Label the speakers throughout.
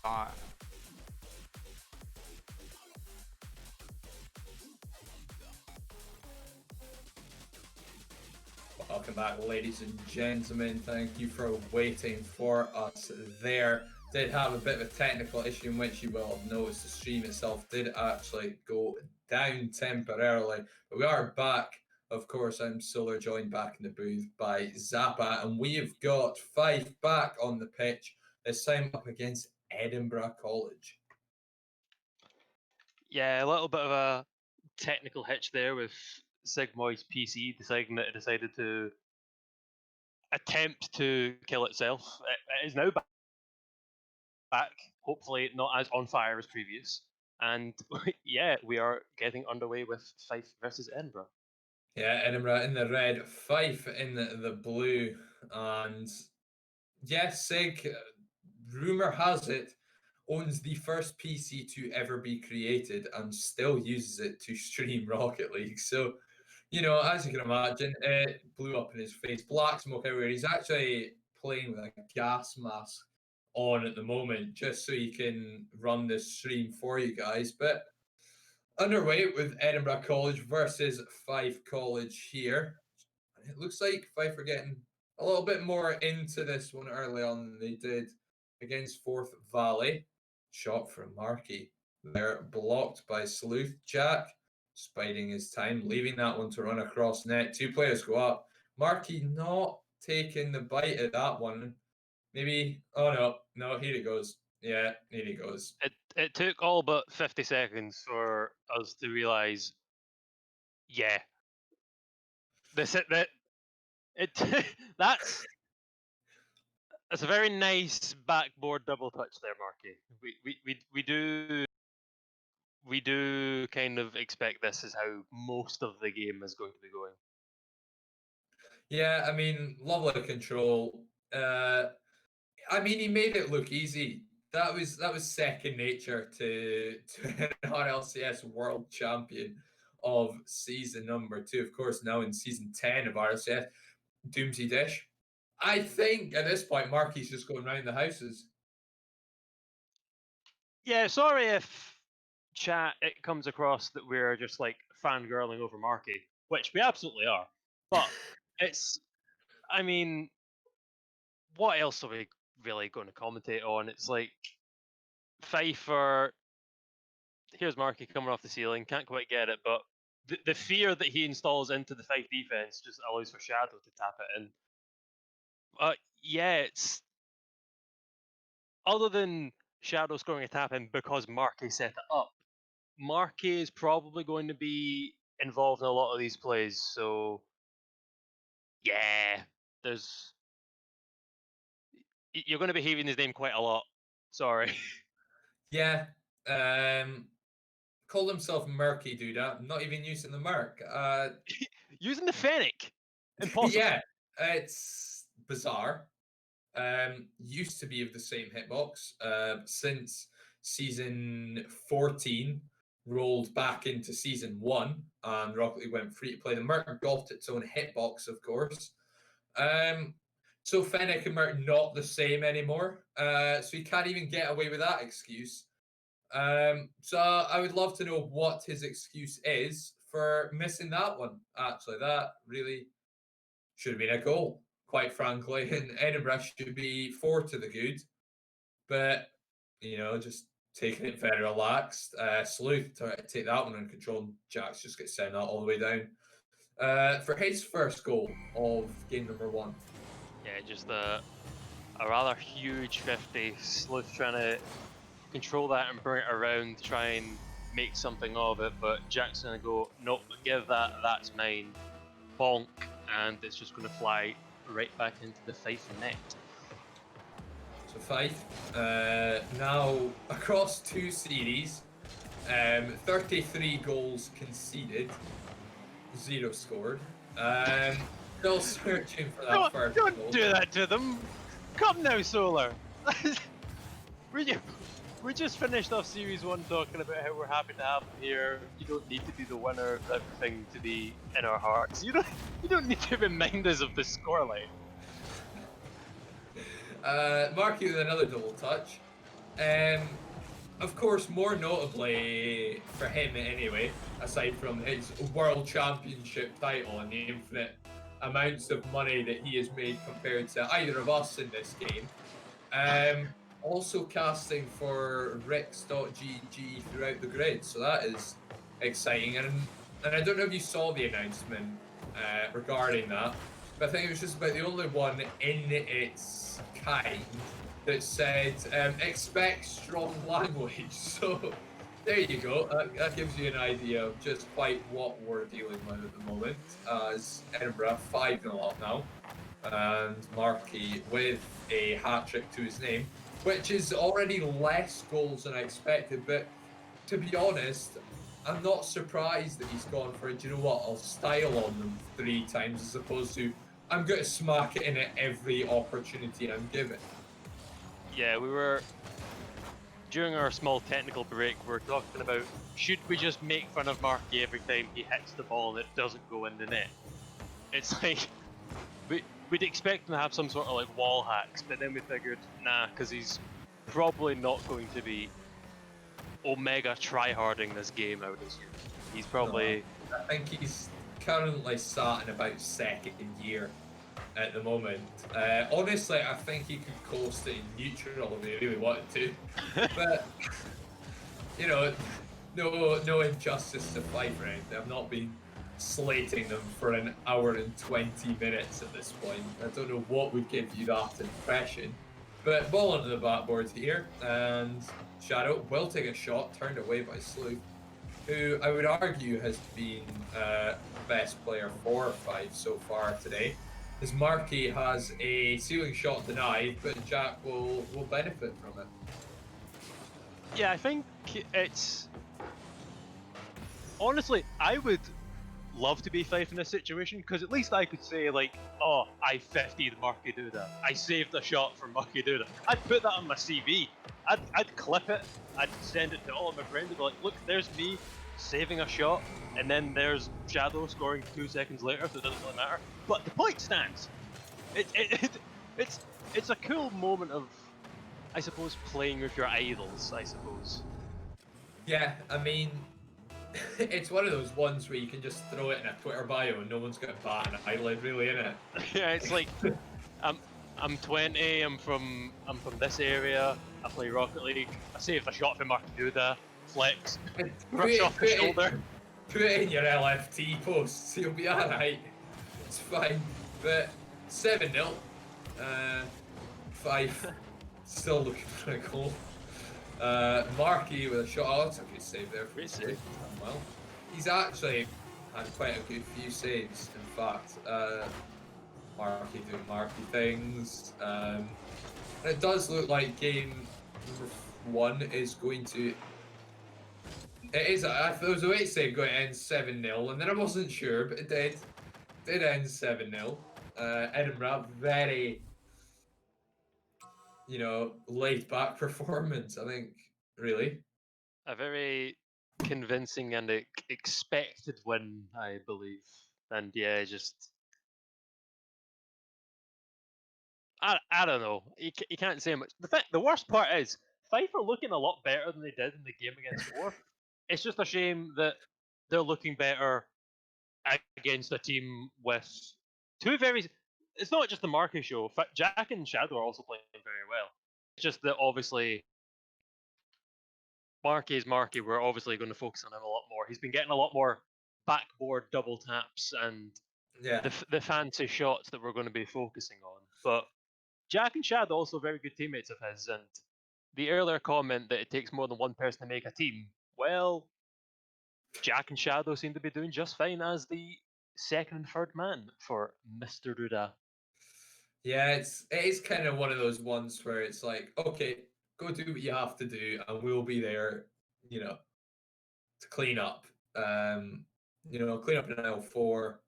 Speaker 1: Welcome back, ladies and gentlemen. Thank you for waiting for us there. Did have a bit of a technical issue in which you will have noticed the stream itself did actually go down temporarily. But we are back. Of course, I'm Solar, joined back in the booth by Zappa, and we've got Fife back on the pitch, this time up against Edinburgh College.
Speaker 2: Yeah, a little bit of a technical hitch there with Sigmoid's PC deciding that it decided to attempt to kill itself. It is now back, hopefully not as on fire as previous. And yeah, we are getting underway with Fife versus Edinburgh.
Speaker 1: Yeah, Edinburgh in the red, Fife in the blue, and yes, Sig, rumor has it, owns the first PC to ever be created and still uses it to stream Rocket League. So, you know, as you can imagine, it blew up in his face. Black smoke everywhere. He's actually playing with a gas mask on at the moment just so he can run this stream for you guys. But underway with Edinburgh College versus Fife College here. It looks like Fife are getting a little bit more into this one early on than they did against Forth Valley. Shot from Markey. They're blocked by Sleuth Jack, biding his time, leaving that one to run across net. Two players go up. Markey not taking the bite at that one. Maybe, oh no, here he goes. Yeah, here he goes.
Speaker 2: It took all but 50 seconds for us to realise, yeah, that's a very nice backboard double touch there, Marky. We do kind of expect this is how most of the game is going to be going.
Speaker 1: Yeah, I mean, lovely control. I mean, he made it look easy. That was second nature to an RLCS world champion of season number 2. Of course, now in season 10 of RLCS, Doomsy Dish. I think at this point, Marky's just going around the houses.
Speaker 2: Yeah, sorry if chat it comes across that we're just like fangirling over Marky, which we absolutely are. But I mean, what else are we really going to commentate on? It's like Pfeiffer. Here's Marky coming off the ceiling, can't quite get it, but the fear that he installs into the Fife defense just allows for Shadow to tap it in. Yeah, it's other than Shadow scoring a tap in because Marky set it up. Marky is probably going to be involved in a lot of these plays, so yeah, you're going to be hearing his name quite a lot. Sorry.
Speaker 1: Yeah, called himself Murky, dude. I'm not even using the Merc.
Speaker 2: Using the Fennec. Impossible.
Speaker 1: Yeah, it's bizarre. Used to be of the same hitbox since season 14 rolled back into season 1 and Rocket League went free to play. The Merc got its own hitbox, of course. So Fennec and Merc not the same anymore. So he can't even get away with that excuse. So I would love to know what his excuse is for missing that one. Actually, that really should have been a goal, quite frankly. And Edinburgh should be 4 to the good. But, you know, just taking it very relaxed. Sleuth to take that one and control. Jax just gets sent out all the way down. For his first goal of game number 1.
Speaker 2: Yeah, just a rather huge 50. Sleuth trying to control that and bring it around, try and make something of it, but Jack's gonna go, nope, give that's mine. Bonk, and it's just gonna fly right back into the Fife net.
Speaker 1: So Fife, now across 2 series, 33 goals conceded, 0 scored. Still searching for that first goal.
Speaker 2: Don't do that to them. Come now, Solar. We just finished off Series 1 talking about how we're happy to have them here. You don't need to be the winner of everything to be in our hearts. You don't need to remind us of the scoreline.
Speaker 1: Marky with another double touch. Of course, more notably for him anyway, aside from his world championship title and the infinite amounts of money that he has made compared to either of us in this game, also casting for Rix.gg throughout the grid, so that is exciting. And I don't know if you saw the announcement regarding that, but I think it was just about the only one in its kind that said expect strong language. So there you go. That gives you an idea of just quite what we're dealing with at the moment. As Edinburgh 5-0 up now, and Markey with a hat trick to his name, which is already less goals than I expected. But to be honest, I'm not surprised that he's gone for it. Do you know what? I'll style on them 3 times as opposed to I'm going to smack it in at every opportunity I'm given.
Speaker 2: Yeah, we were during our small technical break. We were talking about should we just make fun of Marky every time he hits the ball and it doesn't go in the net? It's like we'd expect him to have some sort of like wall hacks, but then we figured nah, because he's probably not going to be omega tryharding this game, I would assume. He's probably.
Speaker 1: No, I think he's currently sat in about second year at the moment. Honestly, I think he could coast it in neutral if he really wanted to. But you know, no injustice to Fife or anything. I've not been slating them for an hour and 20 minutes at this point. I don't know what would give you that impression. But ball onto the backboard here, and Shadow will take a shot, turned away by Sleuth, who I would argue has been best player for Fife so far today. As Markey has a ceiling shot denied, but Jack will benefit from it.
Speaker 2: Yeah, I think it's. Honestly, I would love to be Fife in this situation because at least I could say like, oh, I 50'd Marky Duda. I saved a shot for Marky Duda. I'd put that on my CV. I'd clip it. I'd send it to all of my friends and be like, look, there's me saving a shot, and then there's Shadow scoring 2 seconds later, so it doesn't really matter. But the point stands. It's a cool moment of, I suppose, playing with your idols. I suppose.
Speaker 1: Yeah, I mean, it's one of those ones where you can just throw it in a Twitter bio and no one's got a bat and an eyelid really in it.
Speaker 2: Yeah, it's like I'm 20. I'm from this area. I play Rocket League. I saved a shot for Mark Duda. Flex. Brush off the shoulder.
Speaker 1: Put it in your LFT posts. You'll be alright. It's fine. But 7-0. Fife still looking for a goal. Markey with a shot. Oh, that's a good save there.
Speaker 2: Great save.
Speaker 1: Well, he's actually had quite a good few saves. In fact, Markey doing Markey things. And it does look like game 1 is going to. It is. I thought it was a way to say going to end 7-0, and then I wasn't sure, but it did. It did end 7-0. Edinburgh, very, laid back performance. I think, really.
Speaker 2: A very convincing and expected win, I believe. And yeah, just I don't know. You can't say much. The worst part is Fife are looking a lot better than they did in the game against Orf. It's just a shame that they're looking better against a team with 2 very. It's not just the Marky show. Jack and Shadow are also playing very well. It's just that obviously Marky is Marky. We're obviously going to focus on him a lot more. He's been getting a lot more backboard double taps and the fancy shots that we're going to be focusing on. But Jack and Shadow also very good teammates of his, and the earlier comment that it takes more than one person to make a team, well, Jack and Shadow seem to be doing just fine as the second and third man for Mr. Duda.
Speaker 1: Yeah, it is kind of one of those ones where it's like, okay, go do what you have to do, and we'll be there, to clean up. Clean up in aisle 4,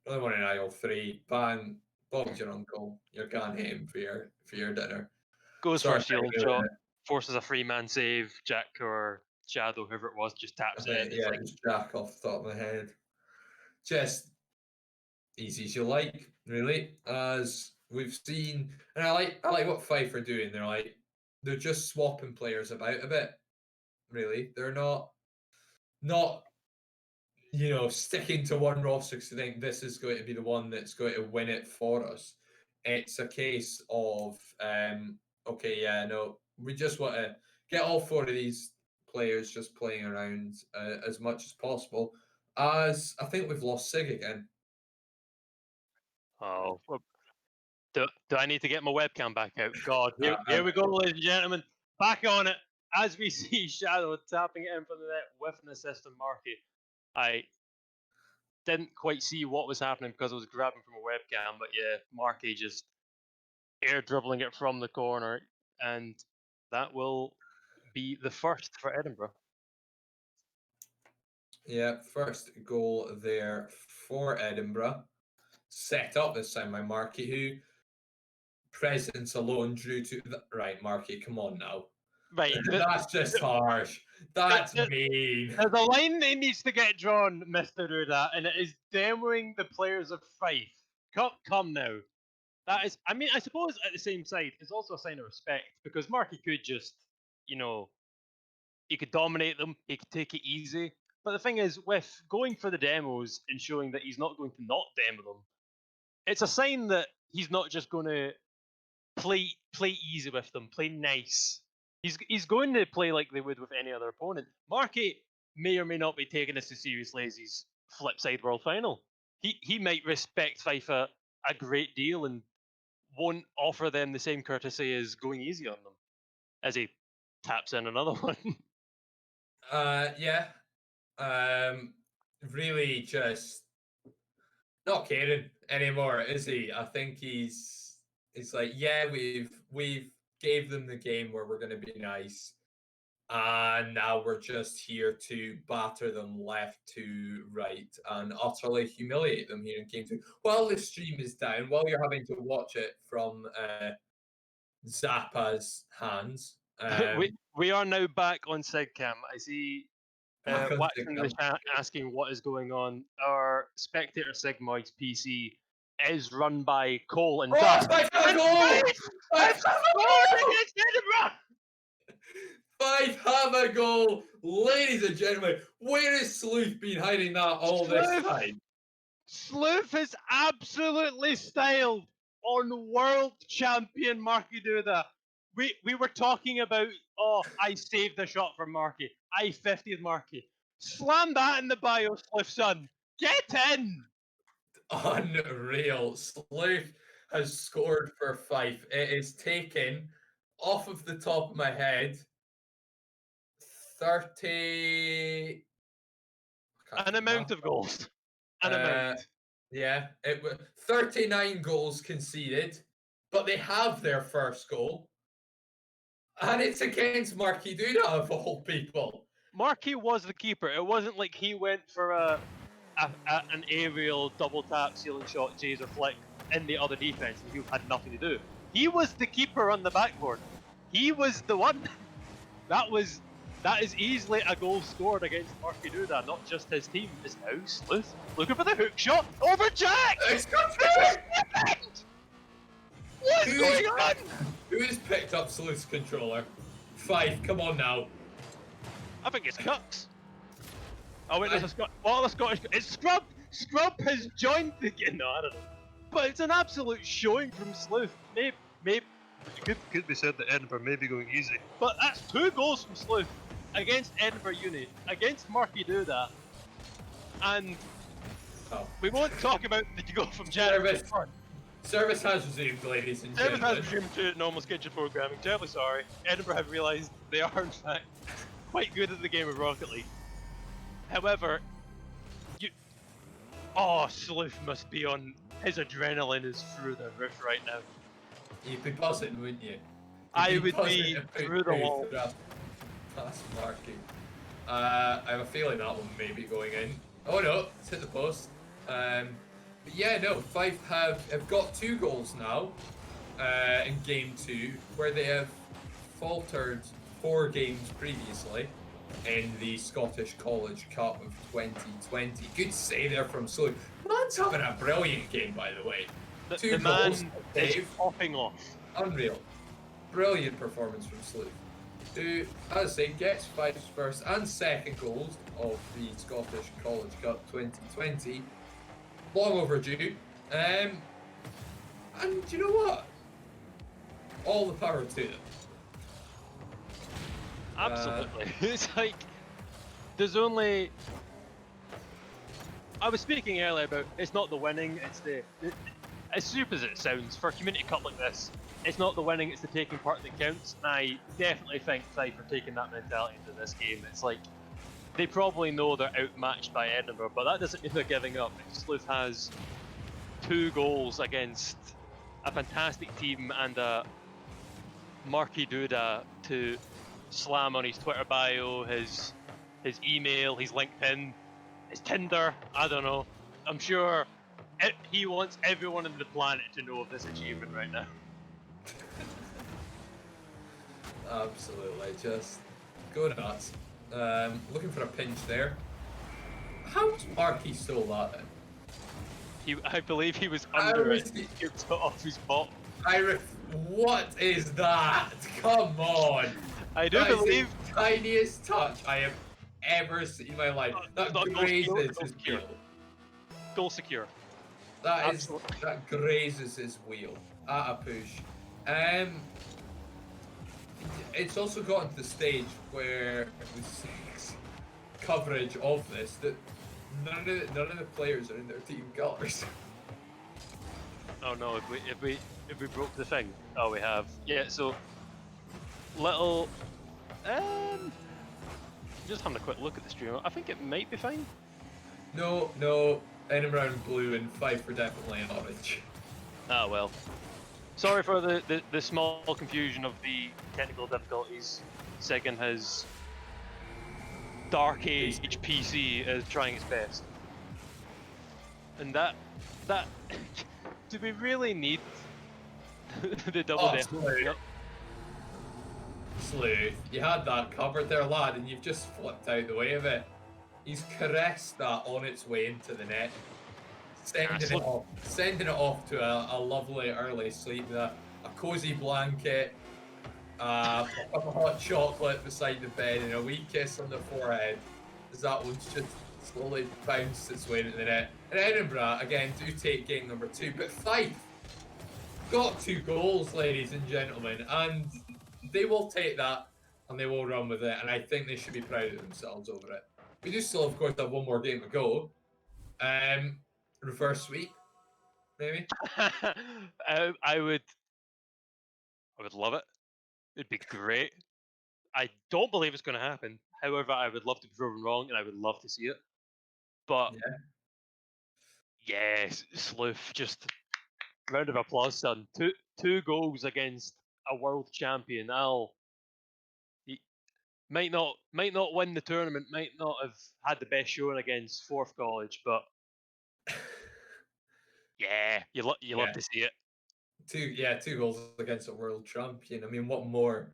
Speaker 1: another one in aisle 3. Bang, Bob's your uncle. You can't hit him for your dinner.
Speaker 2: Goes for a ceiling shot, forces a 3-man save. Jack or Shadow, whoever it was, just taps it.
Speaker 1: Yeah, just Jack off the top of my head. Just easy as you like, really. As we've seen, and I like what Fife are doing. They're like, they're just swapping players about a bit. Really, they're not sticking to one roster because they think this is going to be the one that's going to win it for us. It's a case of okay, yeah, no, we just want to get all four of these players just playing around as much as possible. As I think we've lost Sig again.
Speaker 2: Oh, do I need to get my webcam back out? God, here we go, ladies and gentlemen. Back on it. As we see Shadow tapping it in from the net with an assist on Marky. I didn't quite see what was happening because I was grabbing from a webcam, but yeah, Marky just air dribbling it from the corner, and that will be the first for Edinburgh.
Speaker 1: Yeah, first goal there for Edinburgh. Set up this time by Marky, who presence alone drew to right. Marky, come on now.
Speaker 2: Right,
Speaker 1: that's just harsh. That's mean.
Speaker 2: There's a line that needs to get drawn, Mr. Ruda, and it is demoing the players of Fife. Come now. That is, I mean, I suppose at the same side, it's also a sign of respect because Marky could just, he could dominate them, he could take it easy. But the thing is, with going for the demos and showing that he's not going to not demo them, it's a sign that he's not just going to play easy with them, play nice. He's going to play like they would with any other opponent. Marky may or may not be taking this as seriously as his Flipside World Final. He might respect FIFA a great deal and won't offer them the same courtesy as going easy on them, as he taps in another one.
Speaker 1: Yeah. Really just not caring anymore, is he? I think he's like, yeah, we've gave them the game where we're gonna be nice. And now we're just here to batter them left to right and utterly humiliate them here in Game 2. While the stream is down, while you're having to watch it from Zappa's hands.
Speaker 2: We are now back on SigCam. I see Waxing in the chat asking what is going on. Our Spectator Sigmoid's PC is run by Cole and Dust.
Speaker 1: Five have a goal! Five have a goal! Ladies and gentlemen, where has Sleuth been hiding that all this time?
Speaker 2: Sleuth is absolutely styled on world champion Marky Duda. We were talking about, I saved the shot from Marky. I 50'd Marky. Slam that in the bio, Sleuth son. Get in!
Speaker 1: Unreal. Sleuth has scored for Fife. It is taken off of the top of my head 30.
Speaker 2: An amount of goals. An amount.
Speaker 1: Yeah, it was 39 goals conceded, but they have their first goal. And it's against Marky Duda of all people.
Speaker 2: Marky was the keeper. It wasn't like he went for an aerial double tap ceiling shot Jaser flick in the other defense and he had nothing to do. He was the keeper on the backboard. He was the one. That is easily a goal scored against Marky Duda, not just his team. It's now Sleuth looking for the hook shot over Jack.
Speaker 1: It's got
Speaker 2: What's going on?
Speaker 1: Who has picked up Sleuth's controller? Fife, come on now.
Speaker 2: I think it's Cux. Oh wait, there's a Scottish. It's Scrub. Scrub has joined the game. No, I don't know. But it's an absolute showing from Sleuth. Maybe it could be said that Edinburgh may be going easy. But that's 2 goals from Sleuth against Edinburgh Uni, against Marky Duda, and we won't talk about the goal from January.
Speaker 1: Service has resumed, ladies and gentlemen.
Speaker 2: Service has resumed to normal scheduled programming. Terribly sorry. Edinburgh have realised they are in fact quite good at the game of Rocket League. However, Sleuth must be on. His adrenaline is through the roof right now.
Speaker 1: You'd be buzzing, wouldn't you?
Speaker 2: I would be through the wall.
Speaker 1: That's Marky. I have a feeling that one may be going in. Oh no, it's hit the post. But yeah, no, Fife have got 2 goals now in Game 2, where they have faltered 4 games previously in the Scottish College Cup of 2020. Good save there from Sleuth. Man's having a brilliant game, by the way.
Speaker 2: The man is popping off.
Speaker 1: Unreal. brilliant performance from Sleuth, who, as I say, gets Fife's first and second goals of the Scottish College Cup 2020. Long overdue. And you know what? All the power to them.
Speaker 2: Absolutely. It's like there's only. I was speaking earlier about it's not the winning, it's the as stupid as it sounds for a community cup like this. It's not the winning, it's the taking part that counts. And I definitely think Fife are taking that mentality into this game. It's like they probably know they're outmatched by Edinburgh, but that doesn't mean they're giving up. Sleuth has 2 goals against a fantastic team and a Marky Duda to slam on his Twitter bio, his email, his LinkedIn, his Tinder. I don't know. I'm sure he wants everyone on the planet to know of this achievement right now.
Speaker 1: Absolutely, just go nuts. Looking for a pinch there. How's Marky stole that then?
Speaker 2: I believe he was under it. He skipped it off his bot.
Speaker 1: What is that? Come on!
Speaker 2: I do believe
Speaker 1: the tiniest touch I have ever seen in my life. That grazes his wheel.
Speaker 2: Goal secure.
Speaker 1: That grazes his wheel at a push. It's also gotten to the stage where with coverage of this that none of the players are in their team colours.
Speaker 2: Oh no! If we broke the thing, oh we have. Yeah. So little. Just having a quick look at the stream. I think it might be fine.
Speaker 1: No. Edinburgh in blue and Fife are definitely in orange.
Speaker 2: Ah well. Sorry for the small confusion of the technical difficulties. Second has Dark Age PC is trying its best. And that do we really need the double death?
Speaker 1: Sleuth, you had that covered there, lad, and you've just flipped out the way of it. He's caressed that on its way into the net, sending it off to a lovely early sleep with a cozy blanket, a cup of hot chocolate beside the bed, and a wee kiss on the forehead as that one's just slowly bounced its way into the net. And Edinburgh, again, do take game number 2, but Fife got 2 goals, ladies and gentlemen, and they will take that and they will run with it, and I think they should be proud of themselves over it. We do still, of course, have one more game to go. Reverse sweep, maybe.
Speaker 2: I would love it. It'd be great. I don't believe it's going to happen. However, I would love to be proven wrong, and I would love to see it. But yes, Sleuth, just round of applause, son. Two goals against a world champion. He might not win the tournament, might not have had the best showing against Forth College, but yeah, you love to see it.
Speaker 1: 2 goals against a world champion. I mean, what more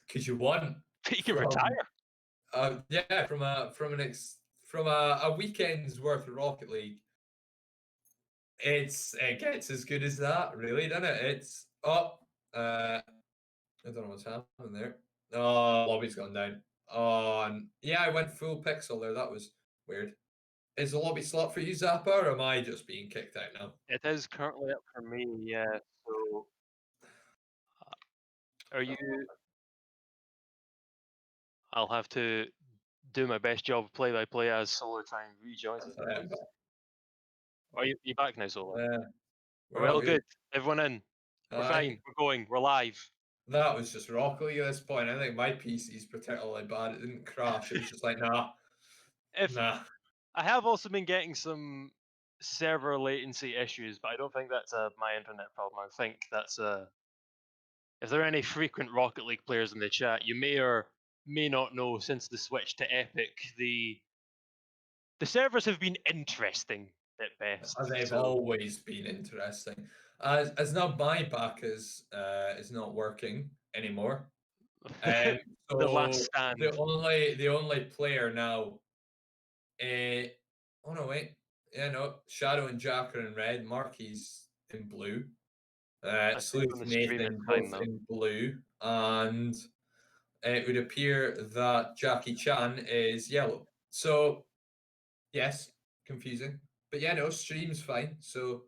Speaker 1: could you want?
Speaker 2: He can retire.
Speaker 1: From a weekend's worth of Rocket League. It gets as good as that, really, doesn't it? It's up. I don't know what's happening there. Oh, lobby's gone down. Oh, and yeah, I went full pixel there. That was weird. Is the lobby slot for you, Zappa, or am I just being kicked out now?
Speaker 2: It is currently up for me, yeah. So, are you? I'll have to do my best job of play-by-play as Solar try and rejoin. Are you back now, Solar?
Speaker 1: Yeah.
Speaker 2: We're all good. Everyone in. We're fine. We're going. We're live.
Speaker 1: That was just Rocket League at this point. I think my PC's particularly bad. It didn't crash. It was just like, nah. Nah.
Speaker 2: I have also been getting some server latency issues, but I don't think that's my internet problem. I think that's if there are any frequent Rocket League players in the chat, you may or may not know since the switch to Epic, the servers have been interesting at best.
Speaker 1: They've always been interesting. As now my back is not working anymore. So
Speaker 2: the last stand.
Speaker 1: The only player now. Oh no, wait. Yeah, no. Shadow and Jack are in red. Marky's in blue.
Speaker 2: I think
Speaker 1: Sleuth
Speaker 2: on the stream
Speaker 1: Nathan
Speaker 2: it's fine
Speaker 1: both
Speaker 2: though.
Speaker 1: in blue, and it would appear that Jackie Chan is yellow. So, yes, confusing. But yeah, no, stream's fine. So,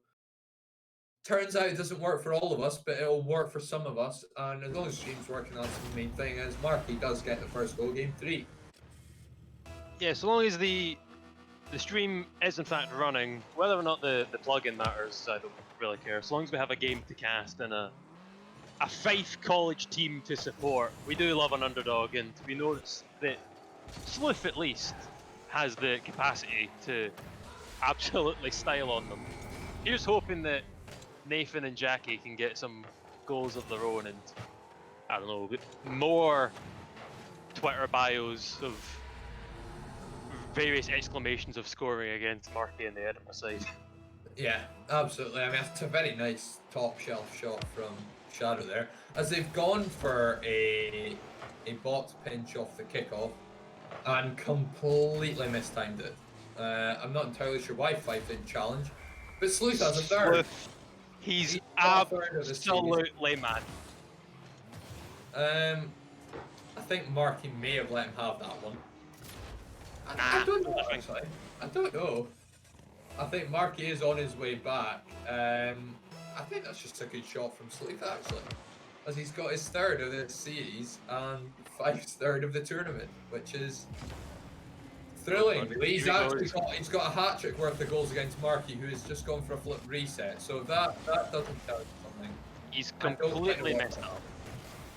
Speaker 1: turns out it doesn't work for all of us, but it'll work for some of us. And as long as stream's working, that's the main thing. As Marky does get the first goal, game 3.
Speaker 2: Yeah, so long as the stream is in fact running, whether or not the plugin matters, I don't really care. As long as we have a game to cast and a Fife College team to support, we do love an underdog, and we know that Sleuth at least has the capacity to absolutely style on them. Here's hoping that Nathan and Jackie can get some goals of their own and, I don't know, more Twitter bios of various exclamations of scoring against Marky and the Edinburgh side.
Speaker 1: Yeah, absolutely. I mean, it's a very nice top shelf shot from Shadow there. As they've gone for a bot pinch off the kickoff and completely mistimed it. I'm not entirely sure why Fife didn't challenge, but Sleuth has a third.
Speaker 2: Sleuth, he's
Speaker 1: got a third of the series.
Speaker 2: absolutely mad.
Speaker 1: I think Marky may have let him have that one. I
Speaker 2: Nah,
Speaker 1: don't know,
Speaker 2: I think-
Speaker 1: actually. I don't know. I think Marky is on his way back. I think that's just a good shot from Sleuth, actually. As he's got his third of the series and Fife's third of the tournament, which is thrilling. He's got a hat-trick worth of goals against Marky, who has just gone for a flip reset. So that doesn't tell you something.
Speaker 2: He's completely messed up.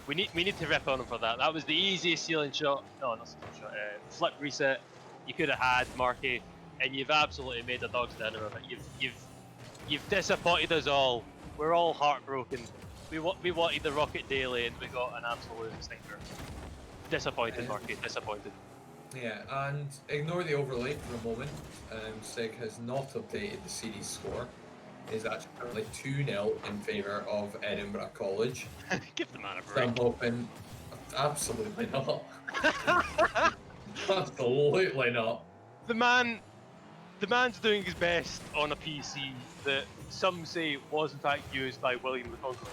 Speaker 2: We need to rip on him for that. That was the easiest ceiling shot. No, not ceiling shot. Flip reset. You could have had Marky, and you've absolutely made the dog's dinner of it. You've disappointed us all. We're all heartbroken. We wanted the Rocket Daily, and we got an absolute stinker. Disappointed, Marky. Disappointed.
Speaker 1: Yeah, and ignore the overlay for a moment. Sig has not updated the series score. Is actually currently 2-0 in favour of Edinburgh College.
Speaker 2: Give the man a
Speaker 1: So
Speaker 2: break.
Speaker 1: I'm hoping, absolutely not. Absolutely not.
Speaker 2: The man's doing his best on a PC that some say was in fact used by William the Conqueror.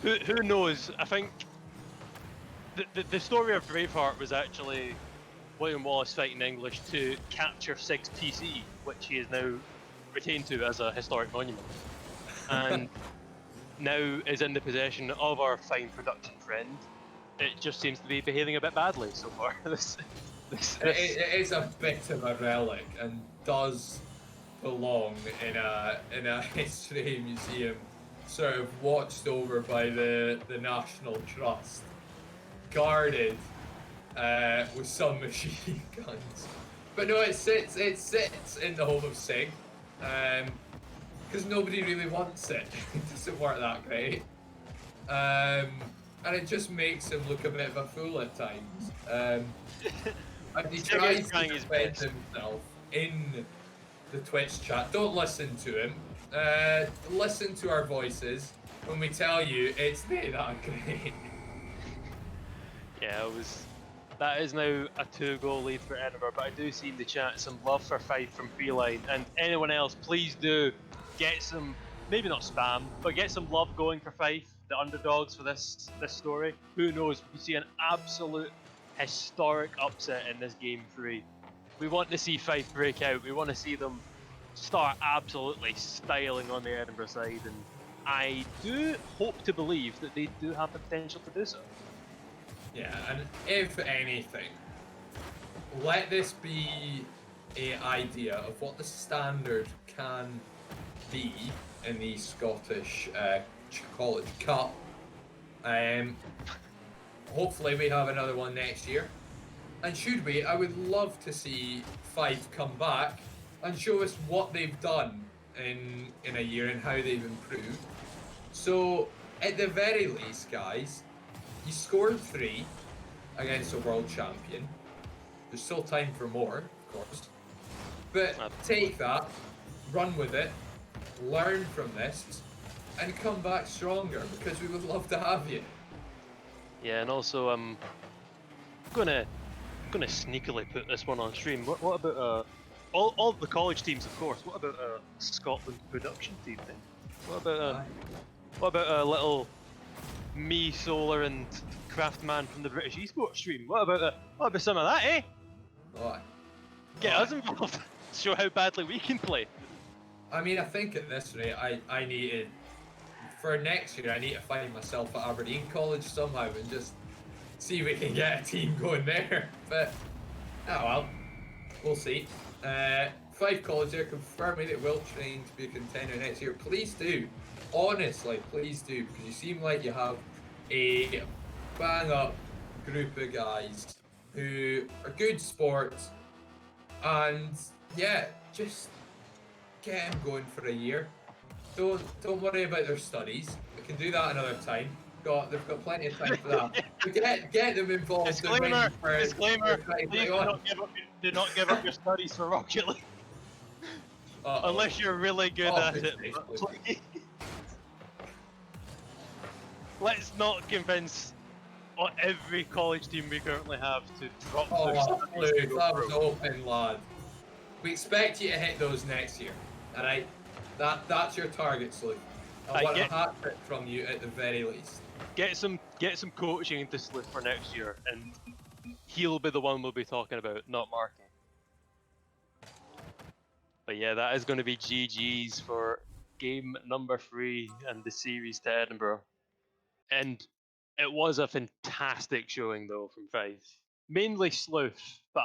Speaker 2: Who knows? I think the story of Braveheart was actually William Wallace fighting English to capture Sig's PC, which he is now retained to as a historic monument, and now is in the possession of our fine production friend. It just seems to be behaving a bit badly so far.
Speaker 1: It is a bit of a relic and does belong in a history museum, sort of watched over by the National Trust, guarded with some machine guns. But no, it sits in the home of Sig, because nobody really wants it. It doesn't work that great. And it just makes him look a bit of a fool at times. And he tries to defend himself in the Twitch chat. Don't listen to him. Listen to our voices when we tell you it's not that great.
Speaker 2: Yeah, that is now a 2-goal lead for Edinburgh, but I do see in the chat some love for Fife from Freeline, and anyone else, please do get some, maybe not spam, but get some love going for Fife, the underdogs for this story. Who knows, we see an absolute historic upset in this game 3. We want to see Fife break out, we want to see them start absolutely styling on the Edinburgh side, and I do hope to believe that they do have the potential to do so.
Speaker 1: Yeah, and if anything, let this be an idea of what the standard can be in the Scottish College Cup. Hopefully we have another one next year. And should we, I would love to see Fife come back and show us what they've done in a year and how they've improved. So, at the very least, guys, you scored 3 against a world champion. There's still time for more, of course. But take that, run with it, learn from this, and come back stronger, because we would love to have you.
Speaker 2: Yeah, and also I'm gonna sneakily put this one on stream. What about all the college teams, of course? What about a Scotland production team then? What about a
Speaker 1: Aye.
Speaker 2: what about a little me, Solar, and Craftman from the British esports stream? What about some of that, eh?
Speaker 1: Aye.
Speaker 2: Get
Speaker 1: Aye.
Speaker 2: us involved. Show how badly we can play.
Speaker 1: I mean, I think at this rate, I need to, for next year, I need to find myself at Aberdeen College somehow and just see if we can get a team going there. But, oh well, we'll see. Fife College are confirming it will train to be a contender next year. Please do. Honestly, please do, because you seem like you have a bang up group of guys who are good sports, and yeah, just get them going for a year. Don't worry about their studies. We can do that another time. They've got plenty of time for that. But get them involved. and ready
Speaker 2: Disclaimer.
Speaker 1: for
Speaker 2: Please
Speaker 1: 2021.
Speaker 2: do not give up your studies for Rocket League
Speaker 1: Uh-oh.
Speaker 2: unless you're really good
Speaker 1: Oh,
Speaker 2: at it.
Speaker 1: please,
Speaker 2: but
Speaker 1: please.
Speaker 2: please- Let's not convince every college team we currently have to drop their
Speaker 1: Oh,
Speaker 2: studies
Speaker 1: Luke,
Speaker 2: to go
Speaker 1: that
Speaker 2: pro.
Speaker 1: was open, lad. We expect you to hit those next year. All right, that's your target, Luke. I
Speaker 2: I
Speaker 1: want
Speaker 2: get-
Speaker 1: a hat trick from you at the very least.
Speaker 2: Get some coaching into Sleuth for next year, and he'll be the one we'll be talking about, not Marky. But yeah, that is going to be GG's for game number 3 and the series to Edinburgh. And it was a fantastic showing though from Fife. Mainly Sleuth, but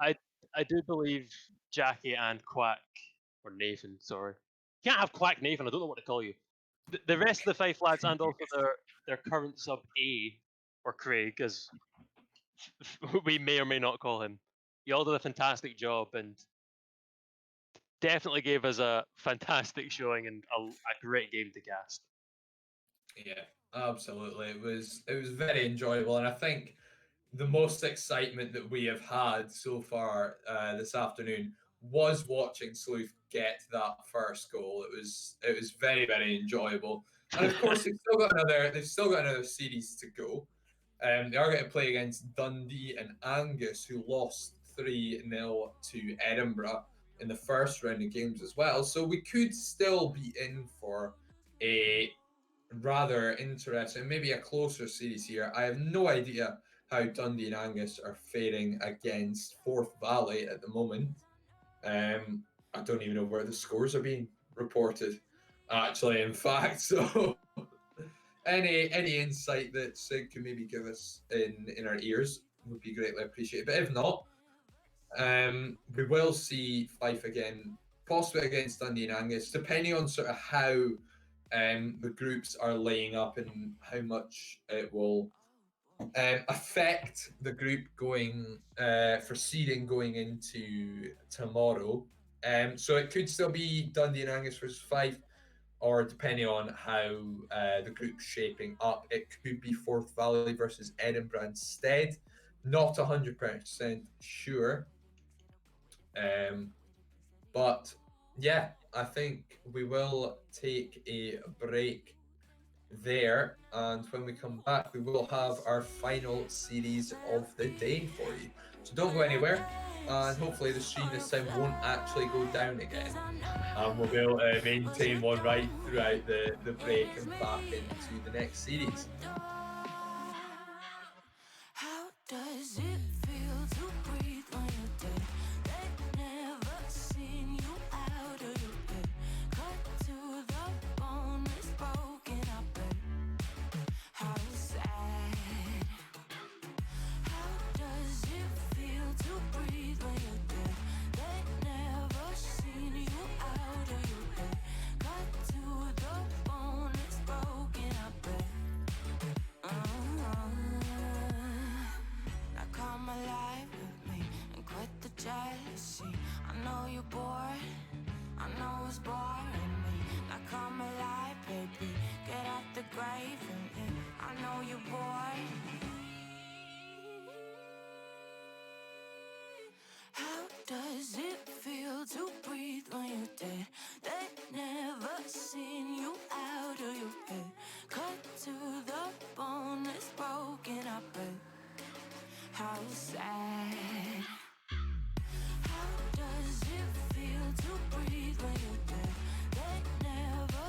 Speaker 2: I do believe Jackie and Quack, or Nathan, sorry. Can't have Quack Nathan, I don't know what to call you. The rest of the Fife lads and also their current sub A, or Craig, as we may or may not call him. You all did a fantastic job and definitely gave us a fantastic showing and a great game to cast.
Speaker 1: Yeah, absolutely. It was very enjoyable, and I think the most excitement that we have had so far this afternoon was watching Sleuth get that first goal. It was very enjoyable, and of course they've still got another series to go. They are going to play against Dundee and Angus, who lost 3-0 to Edinburgh in the first round of games as well. So we could still be in for a rather interesting, maybe a closer series here. I have no idea how Dundee and Angus are faring against Forth Valley at the moment. I don't even know where the scores are being reported, actually, in fact. So any insight that Sig can maybe give us in our ears would be greatly appreciated. But if not, we will see Fife again, possibly against Dundee and Angus, depending on sort of how the groups are laying up and how much it will affect the group going for seeding going into tomorrow. So it could still be Dundee and Angus versus Fife, or depending on how the group's shaping up, it could be Forth Valley versus Edinburgh instead. Not 100% sure. But yeah, I think we will take a break there, and when we come back we will have our final series of the day for you. So don't go anywhere, and hopefully the stream this time won't actually go down again, and we'll be able to maintain one right throughout the break and back into the next series.
Speaker 3: How does it feel to breathe when you're dead? They've never seen you out of your bed. Cut to the bone, it's broken up. How sad. How does it feel to breathe when you're dead? They've never seen you out of your head. Cut to the bone, it's broken up. Now come alive with me and quit the jealousy. I know you're bored, I know it's boring me. Now come alive, baby, get out the grave with me. I know you're bored. How does it feel to breathe when you're dead? They've never seen you out of your head. Cut to the bone, it's broken up. How sad. How does it feel to breathe when you're dead? They've never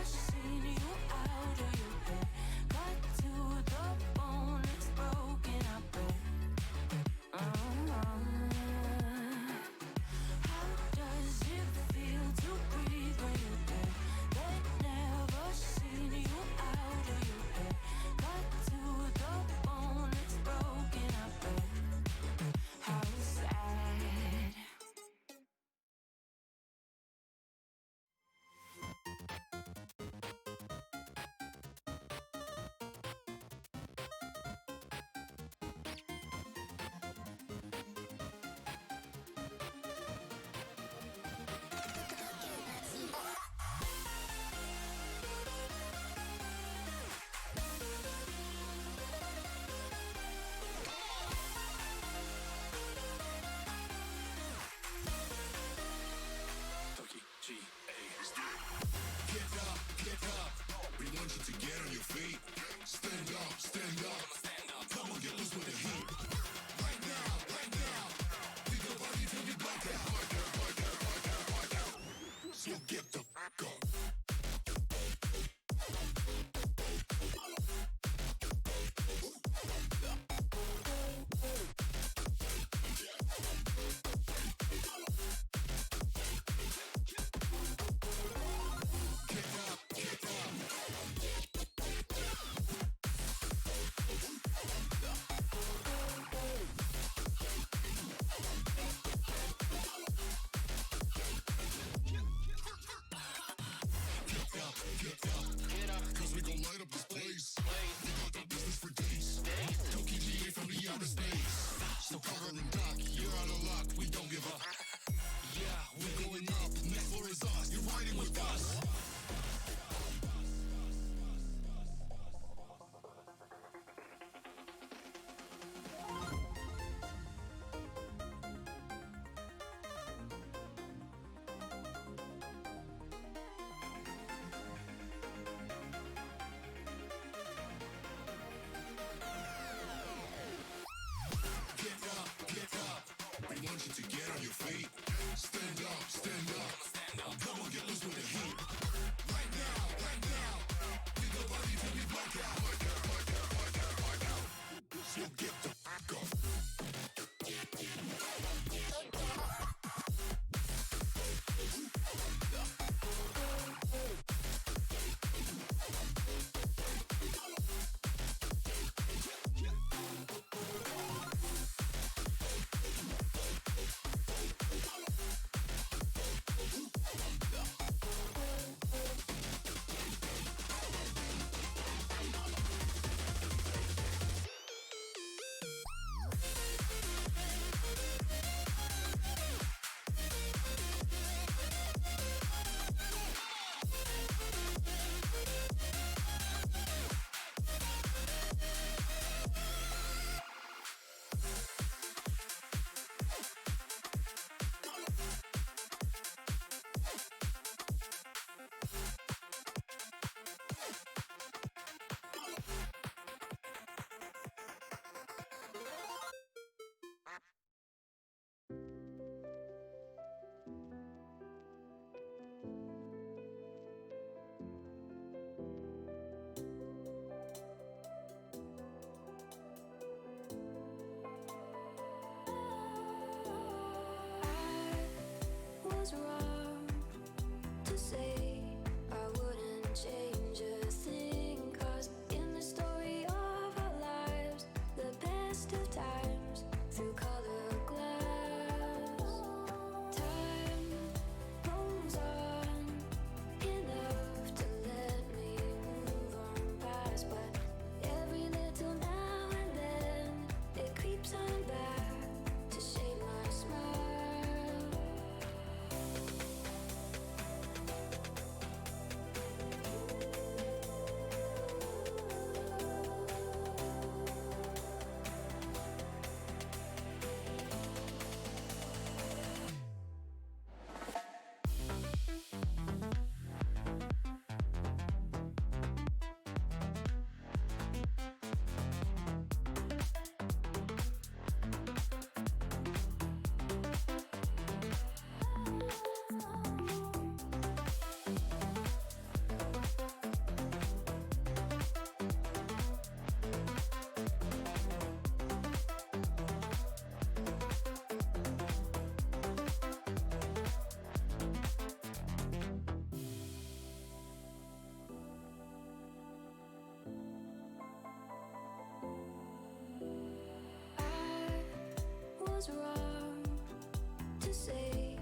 Speaker 4: outer space. So cover and duck, you're out of luck, we don't give up. Yeah, we're going up, next floor is us, you're riding with us. We want you to get on your feet. Stand up, stand up. Come on, get loose with the heat. Right now. We go party till we black out. So get the fuck up.
Speaker 3: I was wrong to say I wouldn't change a thing, 'cause in the story of our lives, the best of times through colored glass, time rolls on enough to let me move on past, but every little now and then it creeps on back to shape my smile. I was wrong to say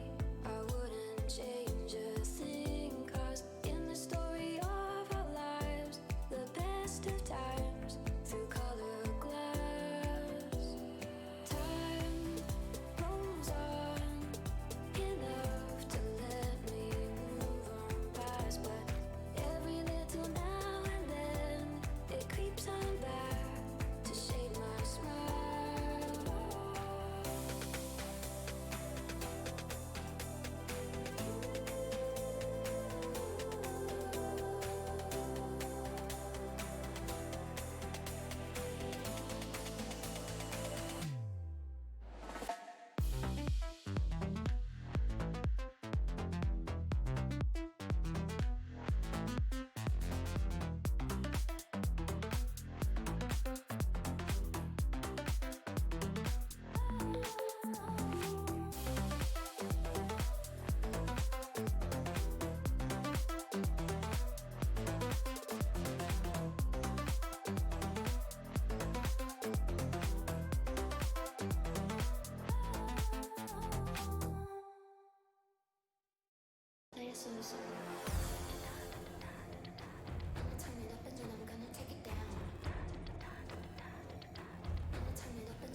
Speaker 3: I wouldn't change a thing, 'cause in the story of our lives, the best of times through colored glass, time rolls on enough to let me move on past, but every little now and then it creeps on back to shape my smile. Play a song. I'ma turn it up and then I'm gonna take it down. I'ma turn it up and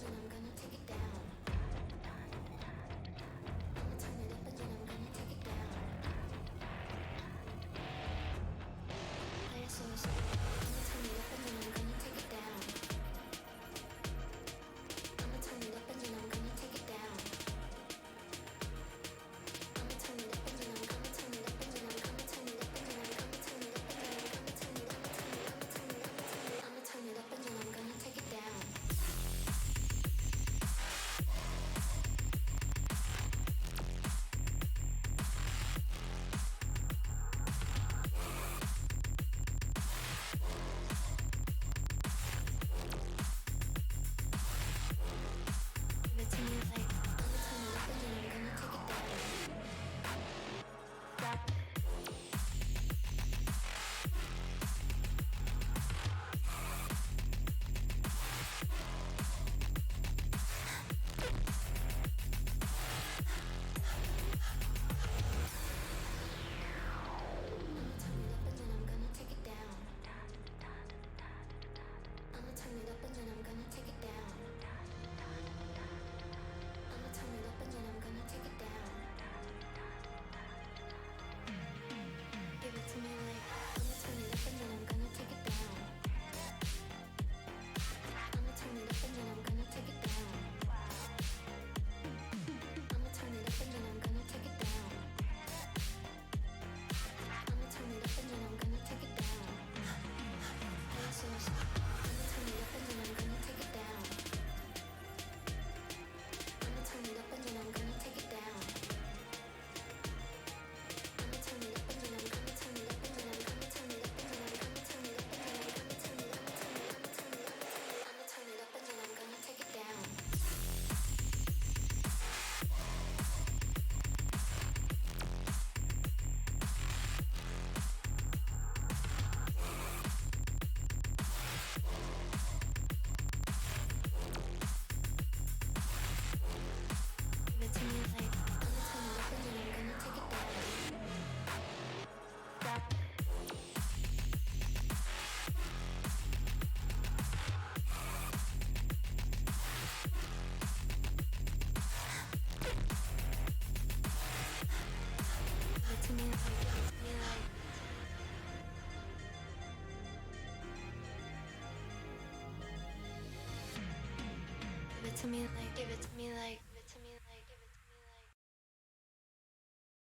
Speaker 3: to me like, give it to me like.